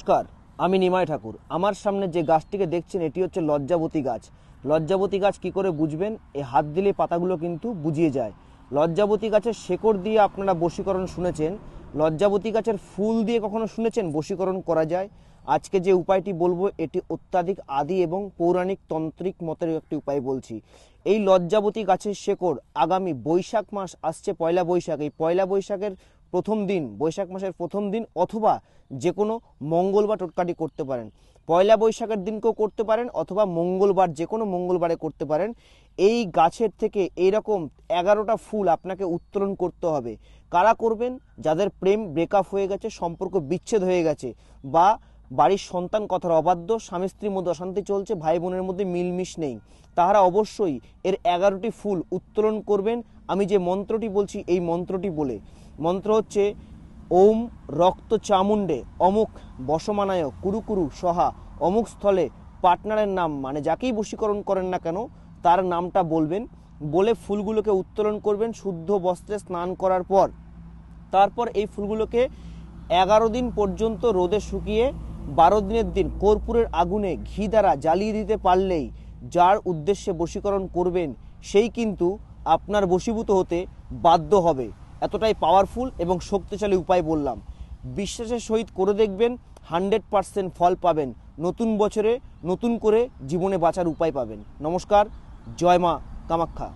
নমস্কার, আমি নিমাই ঠাকুর। আমার সামনে যে গাছটিকে দেখছেন এটি হচ্ছে লজ্জাবতী গাছ। লজ্জাবতী গাছ কি করে বুঝবেন? এই হাত দিলে পাতাগুলো কিন্তু বুঝিয়ে যায়। লজ্জাবতী গাছের শেকড় দিয়ে আপনারা বশীকরণ শুনেছেন, লজ্জাবতী গাছের ফুল দিয়ে কখনো শুনেছেন বশীকরণ করা যায়? আজকে যে উপায়টি বলবো এটি অত্যাধিক আদি এবং পৌরাণিক তান্ত্রিক মতের একটি উপায় বলছি। এই লজ্জাবতী গাছের শেকড় আগামী বৈশাখ মাস আসছে, পয়লা বৈশাখ, এই পয়লা বৈশাখের প্রথম দিন, বৈশাখ মাসের প্রথম দিন অথবা যে কোনো মঙ্গলবার টোটকাটি করতে পারেন। পয়লা বৈশাখের দিনকেও করতে পারেন অথবা মঙ্গলবার, যে কোনো মঙ্গলবারে করতে পারেন। এই গাছের থেকে এইরকম 11টা ফুল আপনাকে উত্তোলন করতে হবে। কারা করবেন? যাদের প্রেম ব্রেকআপ হয়ে গেছে, সম্পর্ক বিচ্ছেদ হয়ে গেছে, বা বাড়ির সন্তান কথার অবাধ্য, স্বামী স্ত্রীর মধ্যে অশান্তি চলছে, ভাই বোনের মধ্যে মিলমিশ নেই, তাহারা অবশ্যই এর 11টি ফুল উত্তোলন করবেন। আমি যে মন্ত্রটি বলছি এই মন্ত্রটি বলে, মন্ত্র হচ্ছে ওম রক্ত চামুণ্ডে অমুক বসমানায় কুরুকুরু সহা অমুক স্থলে। পার্টনারের নাম, মানে যাকেই বশীকরণ করেন না কেন তার নামটা বলবেন, বলে ফুলগুলোকে উত্তোলন করবেন শুদ্ধ বস্ত্রে স্নান করার পর। তারপর এই ফুলগুলোকে 11 দিন পর্যন্ত রোদে শুকিয়ে 12 দিনের দিন কর্পূরের আগুনে ঘি দ্বারা জ্বালিয়ে দিতে পারলেই যার উদ্দেশ্যে বশীকরণ করবেন সেই কিন্তু আপনার বশীভূত হতে বাধ্য হবে। এতটাই পাওয়ারফুল এবং শক্তিশালী উপায় বললাম। বিশ্বাসের সহিত করে দেখবেন, 100% ফল পাবেন। নতুন বছরে নতুন করে জীবনে বাঁচার উপায় পাবেন। নমস্কার, জয় মা কামাখ্যা।